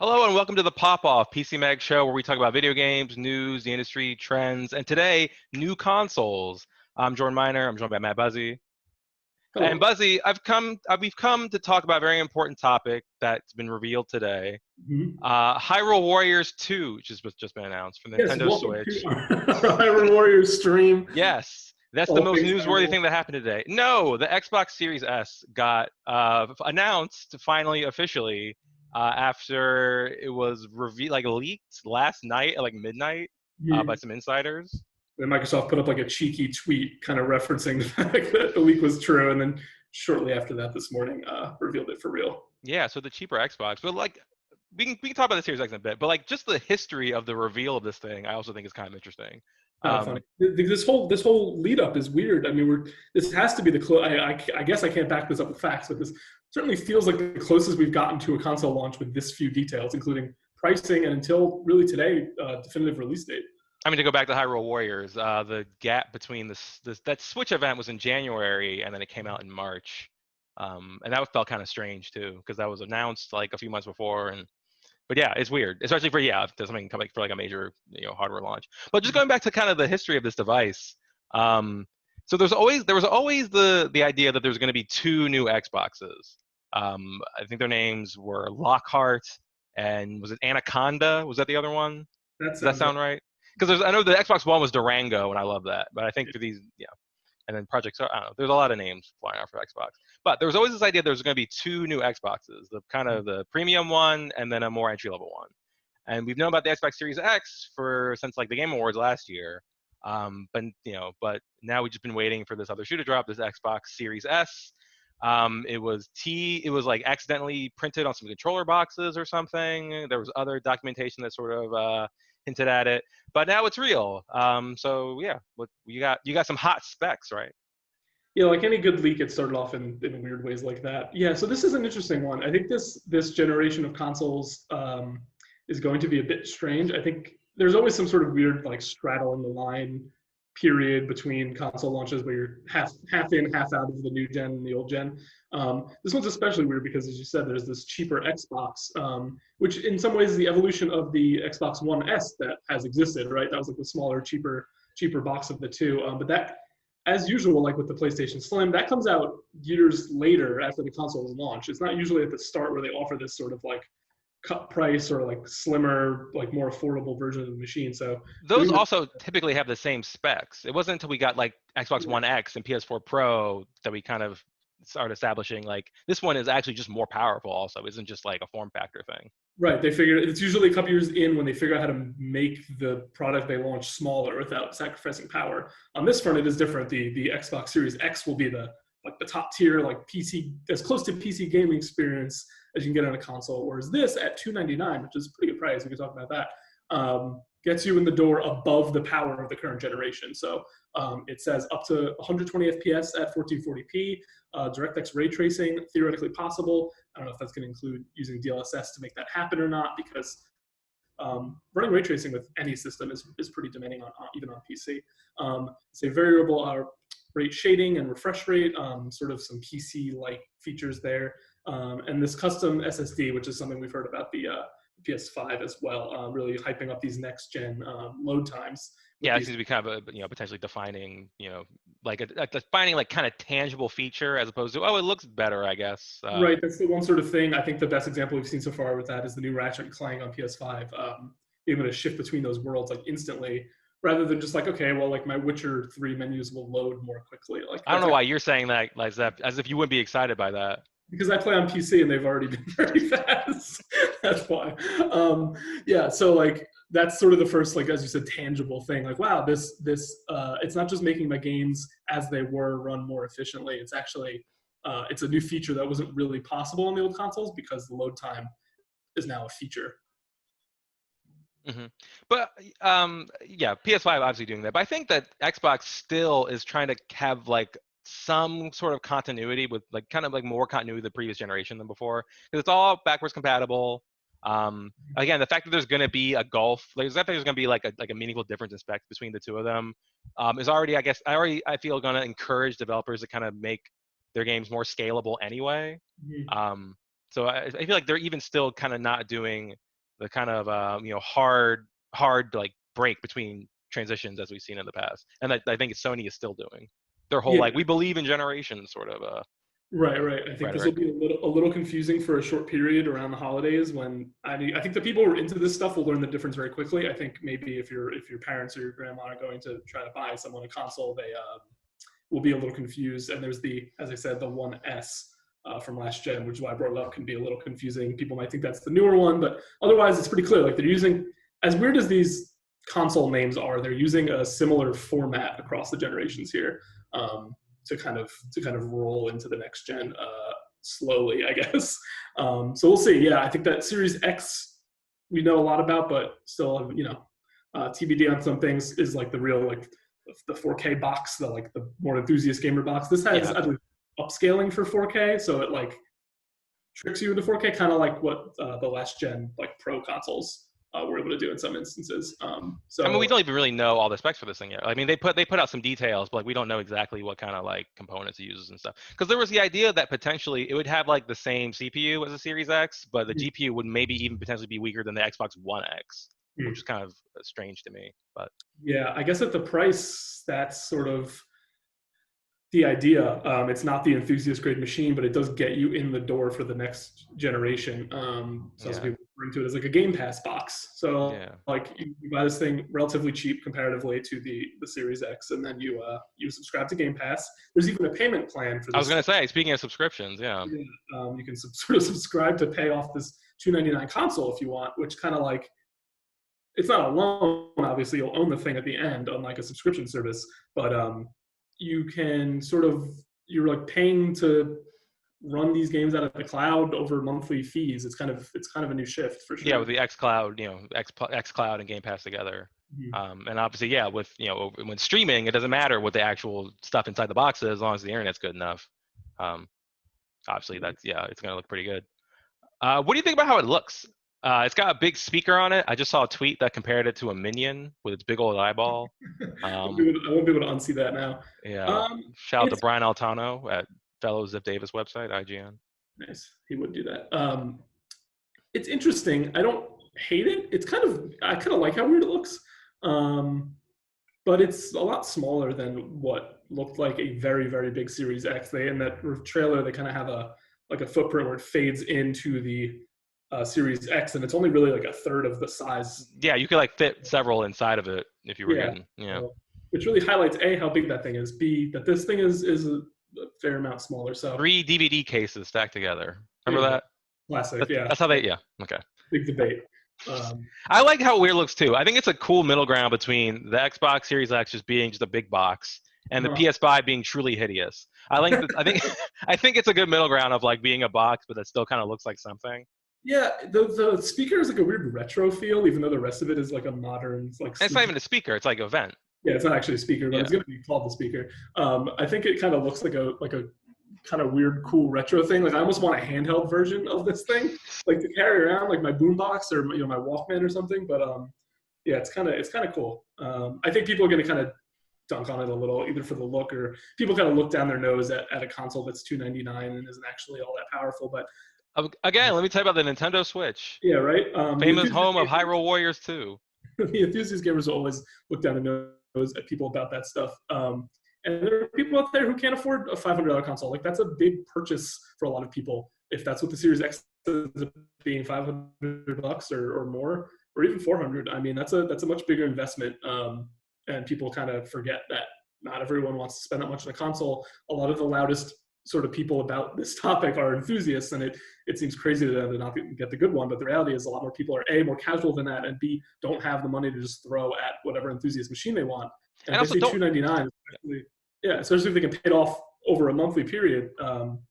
Hello and welcome to the Pop Off PC Mag show where we talk about video games, news, the industry, trends, and today, new consoles. I'm Jordan Miner. I'm joined by Matt Buzzy. And Hello. Buzzy, we've come to talk about a very important topic that's been revealed today. Mhm. Hyrule Warriors 2, which has just been announced for Yes, Nintendo welcome to Switch. our Hyrule Warriors stream. Yes, that's the All most things newsworthy Hyrule. thing that happened today. No, the Xbox Series S got announced finally officially after it was leaked last night at like midnight by Mhm. some insiders. And Microsoft put up like a cheeky tweet kind of referencing the fact that the leak was true, and then shortly after that this morning revealed it for real. Yeah, so the cheaper Xbox, but like we can talk about the Series X in a bit, but like just the history of the reveal of this thing, I also think is kind of interesting. Kind of funny. This whole lead up is weird. I mean, this has to be the close. I guess I can't back this up with facts, but this certainly feels like the closest we've gotten to a console launch with this few details, including pricing and until really today, definitive release date. I mean, to go back to Hyrule Warriors, the gap between that Switch event was in January, and then it came out in March, and that felt kind of strange too, because that was announced like a few months before, and but yeah, it's weird, especially for for something coming for like a major hardware launch. But just going back to kind of the history of this device, um, so there was always the idea that there was going to be two new Xboxes. I think their names were Lockhart and was it Anaconda? Was that the other one? That Does that sounds right. sound right? Because I know the Xbox One was Durango, and I love that. But I think for these, yeah, and then Project, I don't know. There's a lot of names flying out for Xbox. But there was always this idea there was going to be two new Xboxes, the kind of the premium one and then a more entry level one. And we've known about the Xbox Series X since like the Game Awards last year. But now we've just been waiting for this other shoe to drop, this Xbox Series S. It was like accidentally printed on some controller boxes or something. There was other documentation that sort of hinted at it, but now it's real. So yeah, what you got some hot specs, right? Yeah, like any good leak, it started off in weird ways like that. Yeah, so this is an interesting one. I think this generation of consoles is going to be a bit strange. I think there's always some sort of weird like straddling the line period between console launches where you're half in, half out of the new gen and the old gen. This one's especially weird because, as you said, there's this cheaper Xbox, which in some ways is the evolution of the Xbox One S that has existed. Right, that was like the smaller, cheaper box of the two. But that, as usual, like with the PlayStation Slim, that comes out years later after the console is launched. It's not usually at the start where they offer this sort of like cut price or like slimmer, like more affordable version of the machine. So Those doing this, also typically have the same specs. It wasn't until we got like Xbox yeah, One X and PS4 Pro that we kind of started establishing like this one is actually just more powerful. Also, isn't just like a form factor thing. right. They figure it's usually a couple years in when they figure out how to make the product they launch smaller without sacrificing power. On this front, it is different. The Xbox Series X will be the top tier like PC, as close to PC gaming experience as you can get on a console. Whereas this at $299, which is a pretty good price, we can talk about that, gets you in the door above the power of the current generation. So it says up to 120 FPS at 1440p, DirectX ray tracing theoretically possible. I don't know if that's going to include using DLSS to make that happen or not, because running ray tracing with any system is pretty demanding even on PC. Say variable rate shading and refresh rate, sort of some PC-like features there. And this custom SSD, which is something we've heard about the PS5 as well, really hyping up these next-gen load times with Yeah, it these. seems to be kind of a potentially defining like a defining like kind of tangible feature as opposed to it looks better, I guess. Right, that's the one sort of thing. I think the best example we've seen so far with that is the new Ratchet and Clank on PS5. Being able to shift between those worlds like instantly, rather than just like, okay, well, like my Witcher 3 menus will load more quickly. Like I don't that's know why you're saying that like that as if you wouldn't be excited by that. because I play on PC and they've already been very fast. That's why. Yeah, so like that's sort of the first, like as you said, tangible thing. Like, wow, this it's not just making my games as they were run more efficiently. It's actually it's a new feature that wasn't really possible on the old consoles because the load time is now a feature. hmm But yeah, PS5 obviously doing that. But I think that Xbox still is trying to have like some sort of continuity with like kind of like more continuity with the previous generation than before because it's all backwards compatible. Again, the fact that there's going to be a gulf, like the fact that there's going to be like a meaningful difference in specs between the two of them, is already, I guess, I feel going to encourage developers to kind of make their games more scalable anyway. Mhm. So I feel like they're even still kind of not doing the kind of hard like break between transitions as we've seen in the past, and that I think Sony is still doing their whole Yeah. like we believe in generations sort of Right, right. I think this will rhetoric. be a little confusing for a short period around the holidays when I think the people who are into this stuff will learn the difference very quickly. I think maybe if your parents or your grandma are going to try to buy someone a console, they will be a little confused. And there's as I said, the One S from last gen, which is why I brought it up, can be a little confusing. People might think that's the newer one, but otherwise it's pretty clear. Like they're using, as weird as these console names are, they're using a similar format across the generations here. To kind of roll into the next gen slowly, I guess. So we'll see. Yeah, I think that Series X we know a lot about, but still, TBD on some things is like the real like the 4K box, the more enthusiast gamer box. This has I believe upscaling for 4K, so it like tricks you into 4K, kind of like what the last gen like Pro consoles were able to do in some instances. So I mean, we don't even really know all the specs for this thing yet. I mean, they put out some details, but like we don't know exactly what kind of like components it uses and stuff. Because there was the idea that potentially it would have like the same CPU as a Series X, but the GPU would maybe even potentially be weaker than the Xbox One X, which is kind of strange to me. But yeah, I guess at the price, that's sort of the idea. It's not the enthusiast grade machine, but it does get you in the door for the next generation. So as people refer to it as like a Game Pass box. So like you buy this thing relatively cheap comparatively to the Series X, and then you subscribe to Game Pass. There's even a payment plan for this. I was going to say, speaking of subscriptions, you can sort of subscribe to pay off this $299 console if you want, which kind of like, it's not a loan, obviously you'll own the thing at the end, unlike a subscription service, but you can you're like paying to run these games out of the cloud over monthly fees. It's kind of a new shift for sure. Yeah, with the xCloud, xCloud and Game Pass together. And obviously, with when streaming, it doesn't matter what the actual stuff inside the box is, as long as the internet's good enough. Obviously, that's it's gonna look pretty good. What do you think about how it looks? It's got a big speaker on it. I just saw a tweet that compared it to a Minion with its big old eyeball. I won't be able to unsee that now. Yeah. Shout out to Brian Altano at fellow Zip Davis website, IGN. Nice. He would do that. It's interesting. I don't hate it. I kind of like how weird it looks. But it's a lot smaller than what looked like a very, very big Series X. In that trailer, they kind of have a footprint where it fades into the Series X, and it's only really like a third of the size. Yeah, you could like fit several inside of it if you were getting. Which really highlights A, how big that thing is, B, that this thing is a fair amount smaller. So 3 DVD cases stacked together. Remember that? Classic. That's how they. Yeah. Okay. Big debate. I like how weird it looks too. I think it's a cool middle ground between the Xbox Series X just being just a big box and the PS5 being truly hideous. I think it's a good middle ground of like being a box, but it still kind of looks like something. Yeah, the speaker is like a weird retro feel, even though the rest of it is like a modern it's not even a speaker; it's like a vent. Yeah, it's not actually a speaker, but it's going to be called the speaker. I think it kind of looks like a kind of weird, cool retro thing. Like I almost want a handheld version of this thing, like to carry around, like my boombox or my Walkman or something. But it's kind of cool. I think people are going to kind of dunk on it a little, either for the look or people kind of look down their nose at a console that's $299 and isn't actually all that powerful, but. Again, let me tell you about the Nintendo Switch. Yeah, right. Famous home of Hyrule Warriors 2. The enthusiast gamers will always look down the nose at people about that stuff. And there are people out there who can't afford a $500 console. Like that's a big purchase for a lot of people. If that's what the Series X is, being $500 or more, or even $400, I mean that's a much bigger investment. And people kind of forget that not everyone wants to spend that much on a console. A lot of the loudest sort of people about this topic are enthusiasts, and it seems crazy to them to not get the good one, but the reality is a lot more people are A, more casual than that, and B, don't have the money to just throw at whatever enthusiast machine they want. And if they see $299, especially if they can pay it off over a monthly period,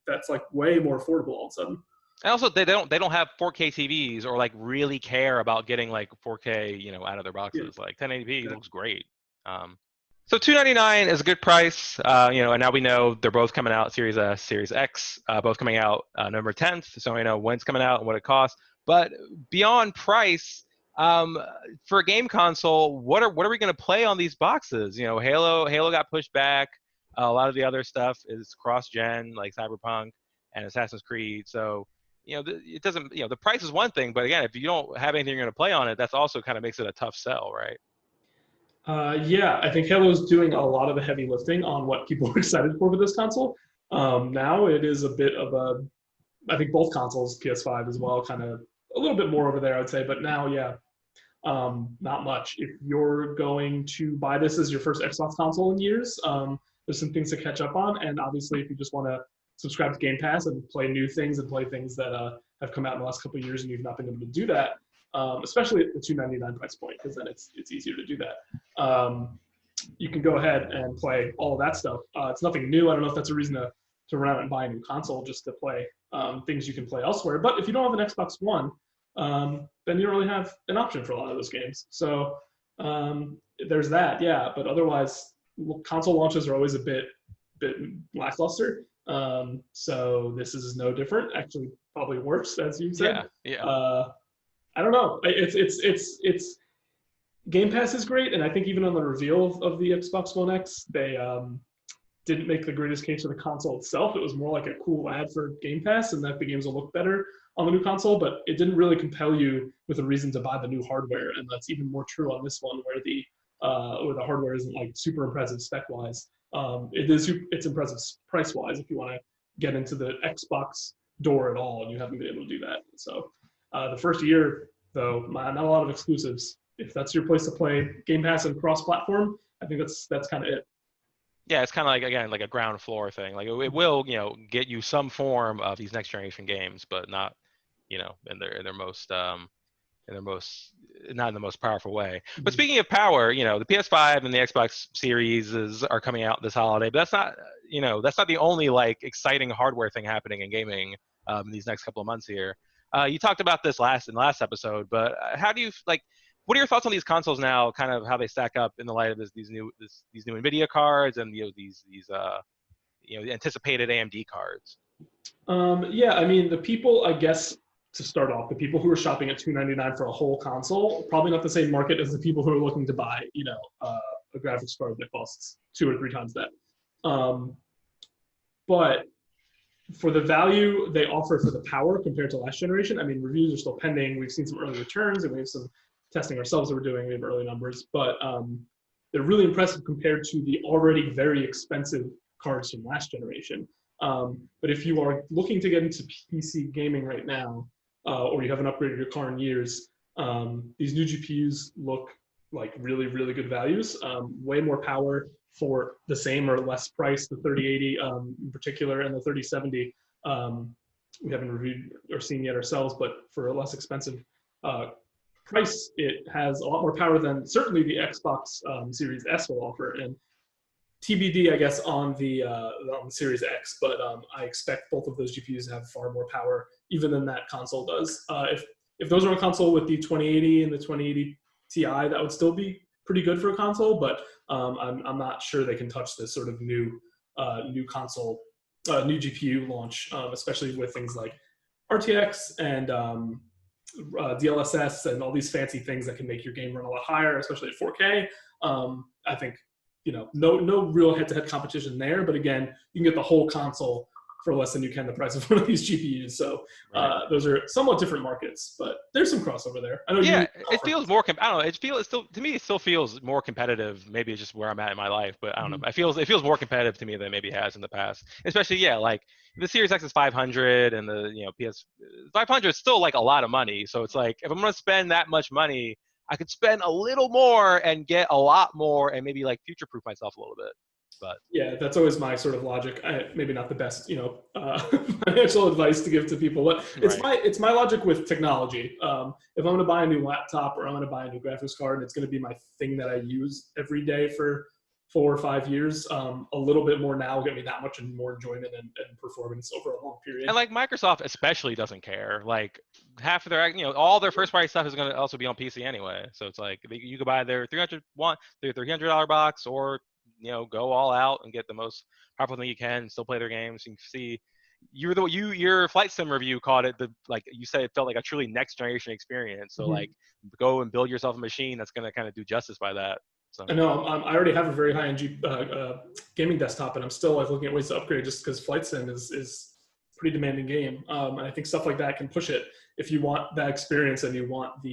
that's like way more affordable all of a sudden. And also they don't have 4K TVs or like really care about getting like 4K out of their boxes. Like 1080p looks great. So $299 is a good price, and now we know they're both coming out, Series S, Series X, both coming out November 10th, so we know when it's coming out and what it costs. But beyond price, for a game console, what are we going to play on these boxes? Halo got pushed back. A lot of the other stuff is cross-gen, like Cyberpunk and Assassin's Creed. So it doesn't, the price is one thing, but again, if you don't have anything you're going to play on it, that's also kind of makes it a tough sell, right? Yeah, I think Halo's doing a lot of the heavy lifting on what people are excited for this console. Now it is a bit of I think both consoles, PS5 as well, kind of a little bit more over there, I would say. But now, yeah, not much. If you're going to buy this as your first Xbox console in years, there's some things to catch up on. And obviously, if you just want to subscribe to Game Pass and play new things and play things that have come out in the last couple of years and you've not been able to do that, especially at the $299 price point, because then it's easier to do that. You can go ahead and play all of that stuff. It's nothing new. I don't know if that's a reason to run out and buy a new console just to play things you can play elsewhere. But if you don't have an Xbox One, then you don't really have an option for a lot of those games. So there's that, yeah. But otherwise, console launches are always a bit lackluster. So this is no different. Actually, probably worse, as you said. Yeah. I don't know. It's Game Pass is great, and I think even on the reveal of the Xbox One X, they didn't make the greatest case for the console itself. It was more like a cool ad for Game Pass, and that the games will look better on the new console. But it didn't really compel you with a reason to buy the new hardware, and that's even more true on this one, where the hardware isn't like super impressive spec wise. It's impressive price wise if you want to get into the Xbox door at all, and you haven't been able to do that. So the first year, though, not a lot of exclusives. If that's your place to play Game Pass and cross-platform, I think that's kind of it. Yeah, it's kind of like, again, like a ground floor thing. Like it will, get you some form of these next generation games, but not, in their most not in the most powerful way. But speaking of power, the PS5 and the Xbox Series are coming out this holiday, but that's not the only like exciting hardware thing happening in gaming in these next couple of months here. You talked about this in the last episode, but how do you what are your thoughts on these consoles now? Kind of how they stack up in the light of these new NVIDIA cards and these anticipated AMD cards. Yeah, I mean the people, I guess, to start off, the people who are shopping at $299 for a whole console, probably not the same market as the people who are looking to buy, a graphics card that costs 2 or 3 times that. But for the value they offer for the power compared to last generation, I mean, reviews are still pending. We've seen some early returns, and we have some testing ourselves that we're doing. We have early numbers, but they're really impressive compared to the already very expensive cards from last generation. But if you are looking to get into PC gaming right now, or you haven't upgraded your car in years, these new GPUs look like really, really good values. Way more power for the same or less price, the 3080 in particular, and the 3070. We haven't reviewed or seen yet ourselves, but for a less expensive price, it has a lot more power than certainly the Xbox Series S will offer. And TBD, I guess, on the Series X, but I expect both of those GPUs to have far more power even than that console does. If those are on a console with the 2080 and the 2080 Ti, that would still be pretty good for a console, but I'm not sure they can touch this sort of new console, new GPU launch, especially with things like RTX and DLSS and all these fancy things that can make your game run a lot higher, especially at 4K. I think no real head-to-head competition there, but again, you can get the whole console for less than you can the price of one of these GPUs. So those are somewhat different markets, but there's some crossover there. I know. Yeah, it feels more. I don't know. It still feels more competitive. Maybe it's just where I'm at in my life, but I don't know. It feels more competitive to me than maybe it has in the past. Especially, like the Series X is 500, and the PS 500 is still like a lot of money. So it's like if I'm gonna spend that much money, I could spend a little more and get a lot more, and maybe like future-proof myself a little bit. But yeah, that's always my sort of logic. Maybe not the best, financial advice to give to people, but it's my logic with technology. If I'm going to buy a new laptop or I'm going to buy a new graphics card, and it's going to be my thing that I use every day for 4 or 5 years, a little bit more now will get me that much and more enjoyment and performance over a long period. And like Microsoft especially doesn't care. Like half of their, all their first party stuff is going to also be on PC anyway. So it's like you could buy their $300 box, or go all out and get the most powerful thing you can and still play their games. You can see your Flight Sim review called it like you said, it felt like a truly next generation experience. So like go and build yourself a machine that's going to kind of do justice by that. So. I know I already have a very high-end gaming desktop, and I'm still looking at ways to upgrade just because Flight Sim is pretty demanding game. And I think stuff like that can push it if you want that experience and you want and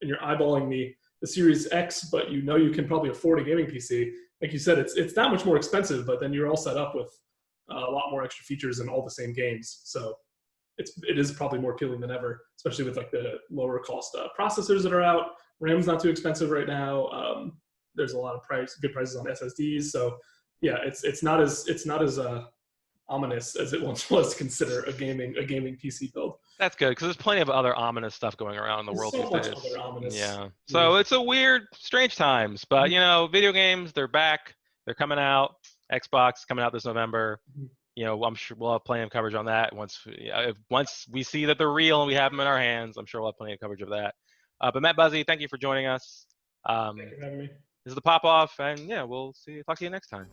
you're eyeballing the Series X, but you know you can probably afford a gaming PC. Like you said, it's that much more expensive, but then you're all set up with a lot more extra features and all the same games. So it is probably more appealing than ever, especially with like the lower cost processors that are out. RAM's not too expensive right now. There's a lot of good prices on SSDs. So yeah, it's not as ominous as it once was to consider a gaming PC build. That's good, because there's plenty of other ominous stuff going around in the world So these much days. other ominous. Yeah. So it's a weird, strange times, but you know, video games, they're back. They're coming out. Xbox coming out this November. You know, I'm sure we'll have plenty of coverage on that once we see that they're real and we have them in our hands. I'm sure we'll have plenty of coverage of that. But Matt Buzzy, thank you for joining us. Thank you for having me. This is the Pop Off, and yeah, we'll talk to you next time.